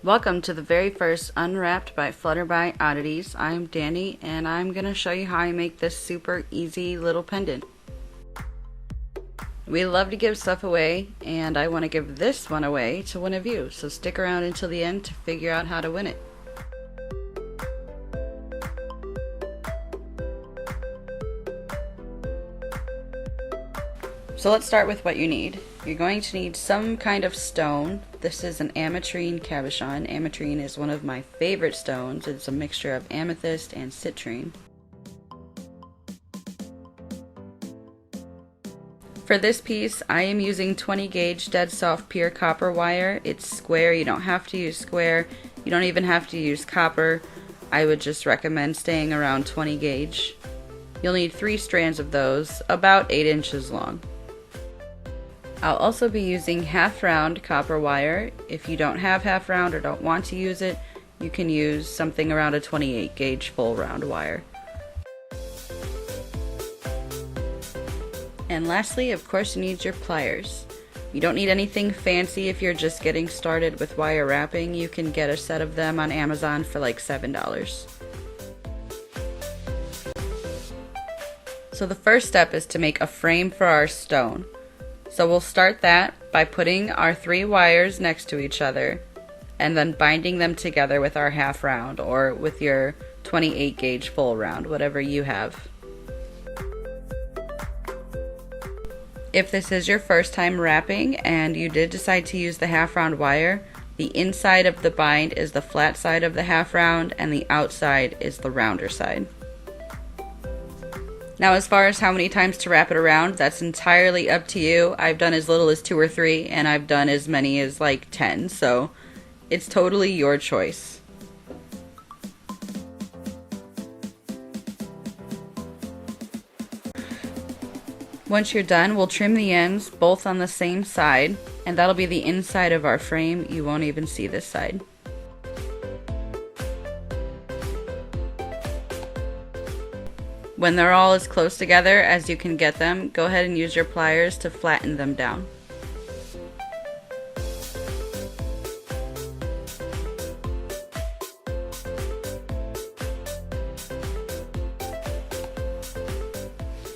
Welcome to the very first Unwrapped by Flutterby Oddities. I'm Dani, and I'm going to show you how I make this super easy little pendant. We love to give stuff away, and I want to give this one away to one of you, so stick around until the end to figure out how to win it. So let's start with what you need. You're going to need some kind of stone. This is an Ametrine cabochon. Ametrine is one of my favorite stones. It's a mixture of amethyst and citrine. For this piece, I am using 20 gauge dead soft pure copper wire. It's square. You don't have to use square. You don't even have to use copper. I would just recommend staying around 20 gauge. You'll need 3 strands of those, about 8 inches long. I'll also be using half round copper wire. If you don't have half round or don't want to use it, you can use something around a 28 gauge full round wire. And lastly, of course, you need your pliers. You don't need anything fancy if you're just getting started with wire wrapping. You can get a set of them on Amazon for like $7. So the first step is to make a frame for our stone. So we'll start that by putting our 3 wires next to each other and then binding them together with our half round or with your 28 gauge full round, whatever you have. If this is your first time wrapping and you did decide to use the half round wire, the inside of the bind is the flat side of the half round and the outside is the rounder side. Now as far as how many times to wrap it around, that's entirely up to you. I've done as little as 2 or 3 and I've done as many as like 10, so it's totally your choice. Once you're done, we'll trim the ends both on the same side, and that'll be the inside of our frame. You won't even see this side. When they're all as close together as you can get them, go ahead and use your pliers to flatten them down.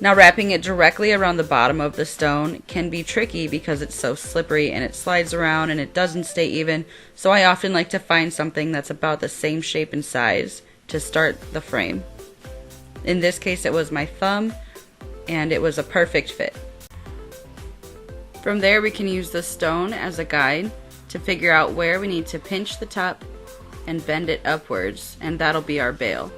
Now wrapping it directly around the bottom of the stone can be tricky because it's so slippery and it slides around and it doesn't stay even, so I often like to find something that's about the same shape and size to start the frame. In this case it was my thumb, and it was a perfect fit. From there we can use the stone as a guide to figure out where we need to pinch the top and bend it upwards, and that'll be our bail.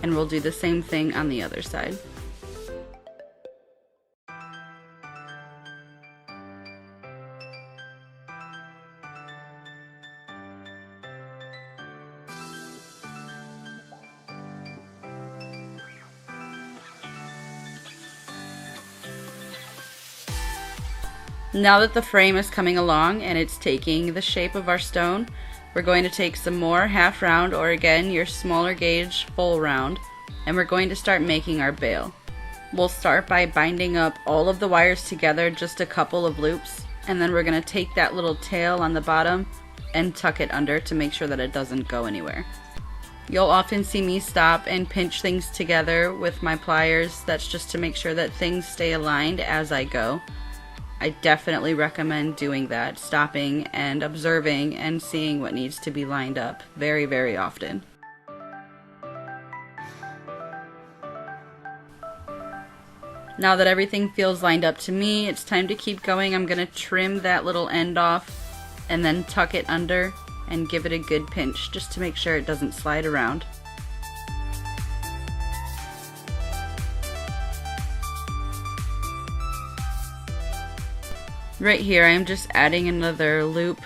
And we'll do the same thing on the other side. Now that the frame is coming along and it's taking the shape of our stone, we're going to take some more half round, or again your smaller gauge full round, and we're going to start making our bail. We'll start by binding up all of the wires together, just a couple of loops, and then we're going to take that little tail on the bottom and tuck it under to make sure that it doesn't go anywhere. You'll often see me stop and pinch things together with my pliers. That's just to make sure that things stay aligned as I go. I definitely recommend doing that, stopping and observing and seeing what needs to be lined up very, very often. Now that everything feels lined up to me, it's time to keep going. I'm going to trim that little end off and then tuck it under and give it a good pinch just to make sure it doesn't slide around. Right here I'm just adding another loop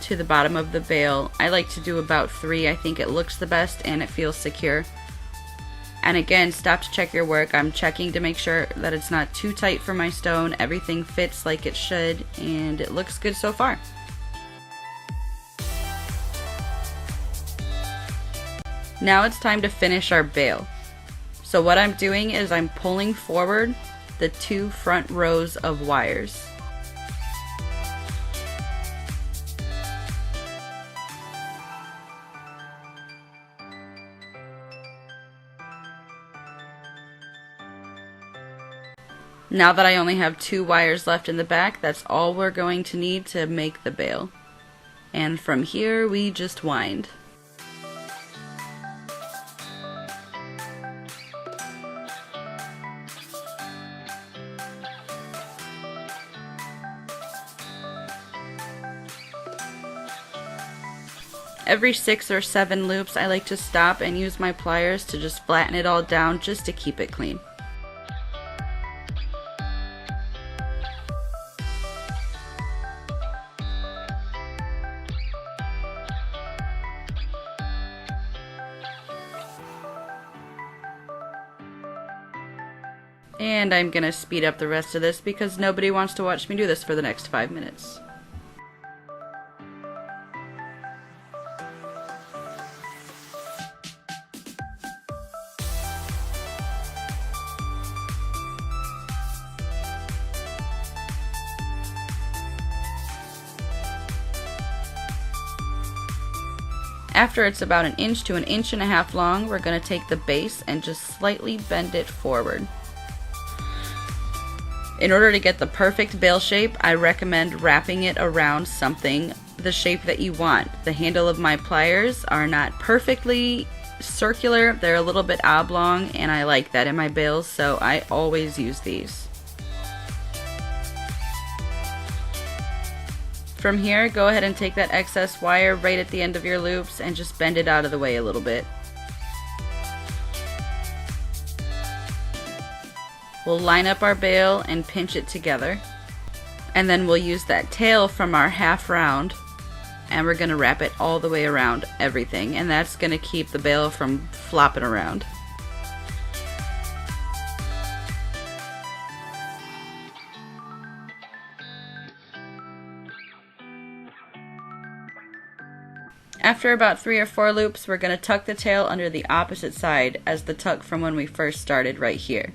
to the bottom of the bail. I like to do about 3. I think it looks the best and it feels secure. And again, stop to check your work. I'm checking to make sure that it's not too tight for my stone. Everything fits like it should, and it looks good so far. Now it's time to finish our bale. So what I'm doing is I'm pulling forward the 2 front rows of wires. Now that I only have 2 wires left in the back, that's all we're going to need to make the bale. And from here we just wind. Every 6 or 7 loops I like to stop and use my pliers to just flatten it all down just to keep it clean. And I'm gonna speed up the rest of this because nobody wants to watch me do this for the next 5 minutes. After it's about 1 inch to 1.5 inches long, we're going to take the base and just slightly bend it forward. In order to get the perfect bale shape, I recommend wrapping it around something the shape that you want. The handle of my pliers are not perfectly circular, they're a little bit oblong, and I like that in my bales, so I always use these. From here, go ahead and take that excess wire right at the end of your loops and just bend it out of the way a little bit. We'll line up our bale and pinch it together. And then we'll use that tail from our half round and we're going to wrap it all the way around everything, and that's going to keep the bale from flopping around. After about 3 or 4 loops, we're going to tuck the tail under the opposite side as the tuck from when we first started right here.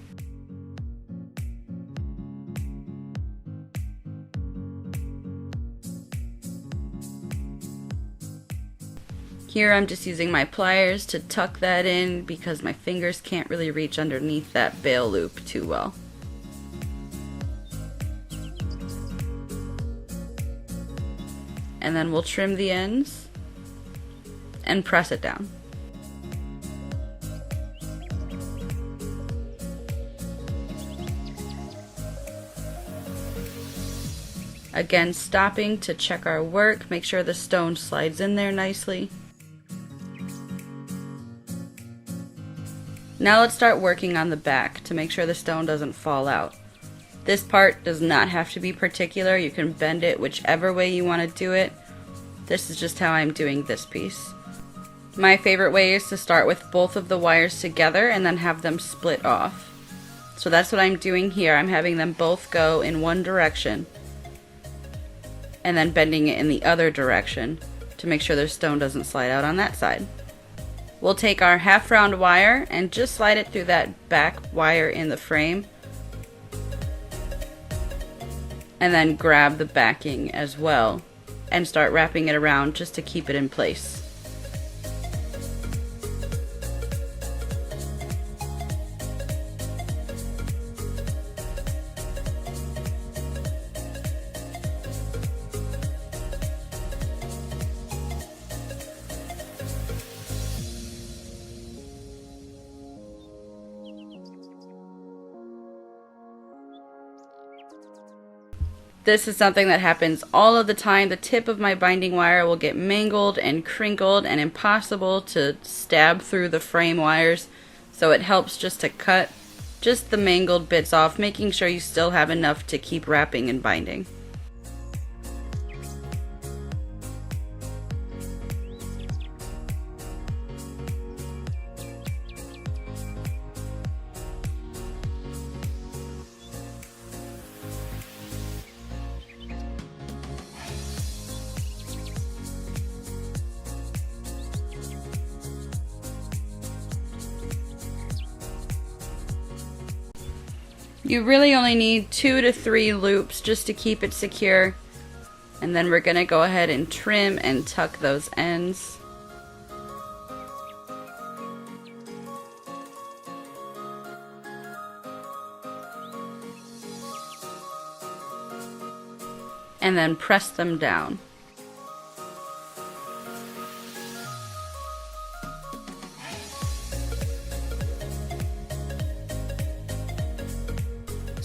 Here I'm just using my pliers to tuck that in because my fingers can't really reach underneath that bale loop too well. And then we'll trim the ends and press it down. Again, stopping to check our work, make sure the stone slides in there nicely. Now let's start working on the back to make sure the stone doesn't fall out. This part does not have to be particular, you can bend it whichever way you want to do it. This is just how I'm doing this piece. My favorite way is to start with both of the wires together and then have them split off. So that's what I'm doing here. I'm having them both go in one direction and then bending it in the other direction to make sure the stone doesn't slide out on that side. We'll take our half round wire and just slide it through that back wire in the frame and then grab the backing as well and start wrapping it around just to keep it in place. This is something that happens all of the time. The tip of my binding wire will get mangled and crinkled and impossible to stab through the frame wires, so it helps just to cut just the mangled bits off, making sure you still have enough to keep wrapping and binding. You really only need 2 to 3 loops just to keep it secure. And then we're going to go ahead and trim and tuck those ends. And then press them down.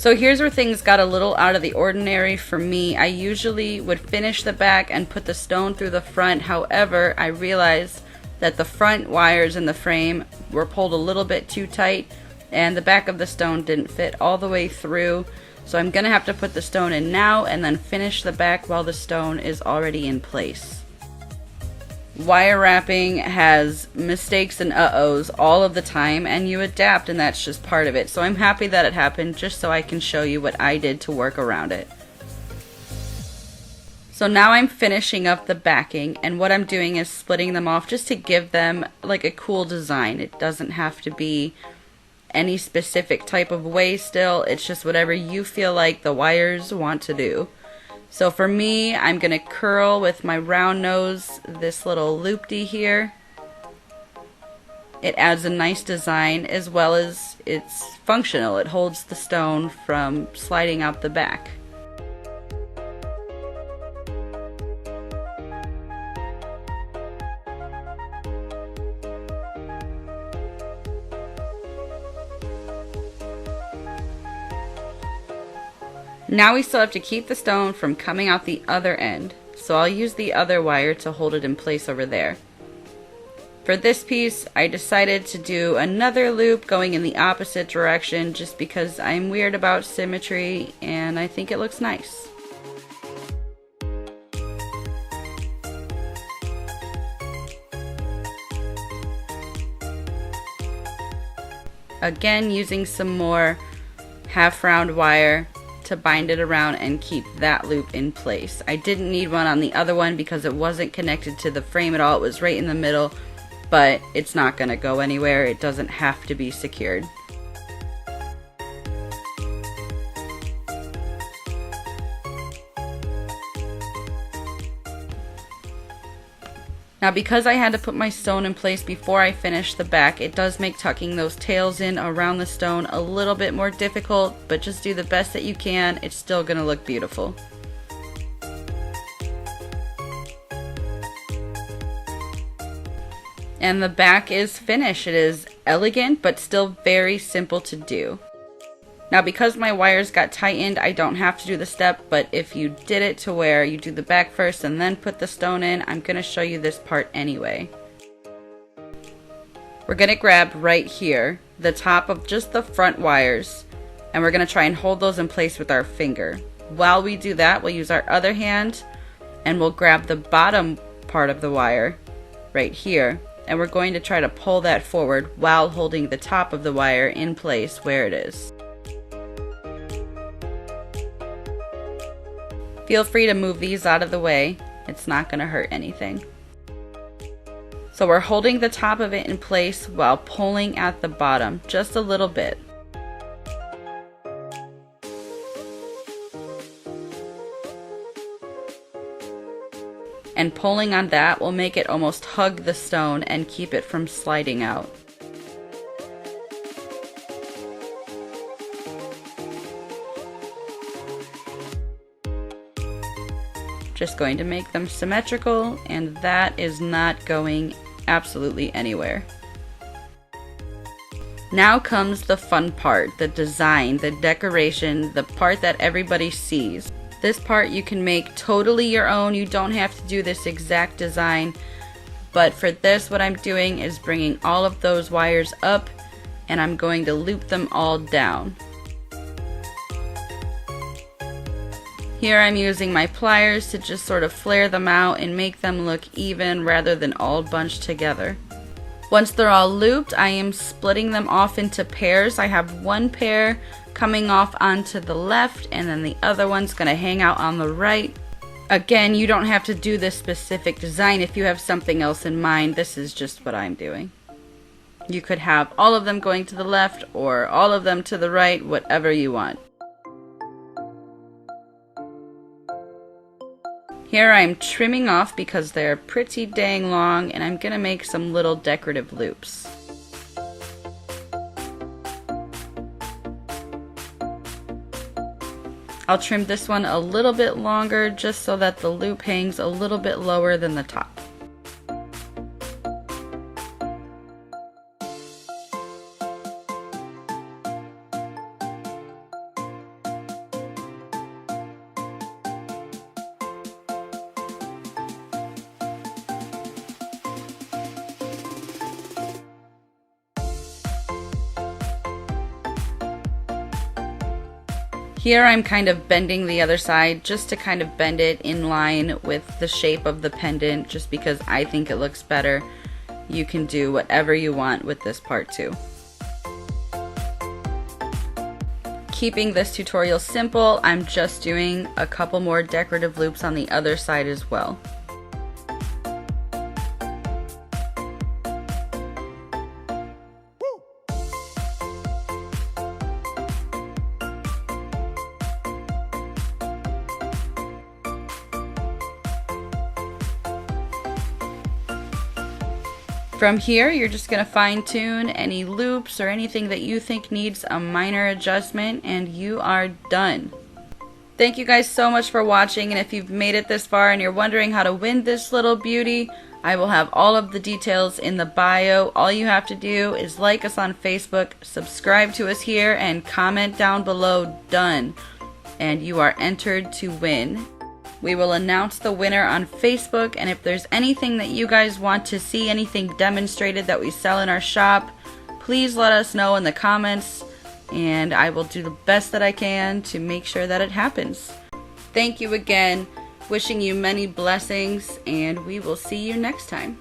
So here's where things got a little out of the ordinary for me. I usually would finish the back and put the stone through the front. However, I realized that the front wires in the frame were pulled a little bit too tight and the back of the stone didn't fit all the way through. So I'm gonna have to put the stone in now and then finish the back while the stone is already in place. Wire wrapping has mistakes and uh-ohs all of the time, and you adapt, and that's just part of it. So I'm happy that it happened just so I can show you what I did to work around it. So now I'm finishing up the backing, and what I'm doing is splitting them off just to give them like a cool design. It doesn't have to be any specific type of way still, it's just whatever you feel like the wires want to do. So for me, I'm going to curl with my round nose this little loopty here. It adds a nice design as well as it's functional. It holds the stone from sliding out the back. Now we still have to keep the stone from coming out the other end, so I'll use the other wire to hold it in place over there. For this piece, I decided to do another loop going in the opposite direction just because I'm weird about symmetry and I think it looks nice. Again, using some more half round wire to bind it around and keep that loop in place. I didn't need one on the other one because it wasn't connected to the frame at all. It was right in the middle, but it's not going to go anywhere. It doesn't have to be secured. Now because I had to put my stone in place before I finished the back, it does make tucking those tails in around the stone a little bit more difficult, but just do the best that you can. It's still going to look beautiful. And the back is finished. It is elegant, but still very simple to do. Now because my wires got tightened, I don't have to do the step, but if you did it to where you do the back first and then put the stone in, I'm going to show you this part anyway. We're going to grab right here, the top of just the front wires, and we're going to try and hold those in place with our finger. While we do that, we'll use our other hand and we'll grab the bottom part of the wire right here, and we're going to try to pull that forward while holding the top of the wire in place where it is. Feel free to move these out of the way. It's not going to hurt anything. So we're holding the top of it in place while pulling at the bottom just a little bit. And pulling on that will make it almost hug the stone and keep it from sliding out. Just going to make them symmetrical, and that is not going absolutely anywhere. Now comes the fun part, the design, the decoration, the part that everybody sees. This part you can make totally your own. You don't have to do this exact design, but for this what I'm doing is bringing all of those wires up and I'm going to loop them all down. Here I'm using my pliers to just sort of flare them out and make them look even rather than all bunched together. Once they're all looped, I am splitting them off into pairs. I have one pair coming off onto the left and then the other one's going to hang out on the right. Again, you don't have to do this specific design if you have something else in mind. This is just what I'm doing. You could have all of them going to the left or all of them to the right, whatever you want. Here I'm trimming off because they're pretty dang long, and I'm gonna make some little decorative loops. I'll trim this one a little bit longer just so that the loop hangs a little bit lower than the top. Here I'm kind of bending the other side just to kind of bend it in line with the shape of the pendant, just because I think it looks better. You can do whatever you want with this part too. Keeping this tutorial simple, I'm just doing a couple more decorative loops on the other side as well. From here, you're just going to fine tune any loops or anything that you think needs a minor adjustment, and you are done. Thank you guys so much for watching, and if you've made it this far and you're wondering how to win this little beauty, I will have all of the details in the bio. All you have to do is like us on Facebook, subscribe to us here, and comment down below, done, and you are entered to win. We will announce the winner on Facebook, and if there's anything that you guys want to see, anything demonstrated that we sell in our shop, please let us know in the comments, and I will do the best that I can to make sure that it happens. Thank you again, wishing you many blessings, and we will see you next time.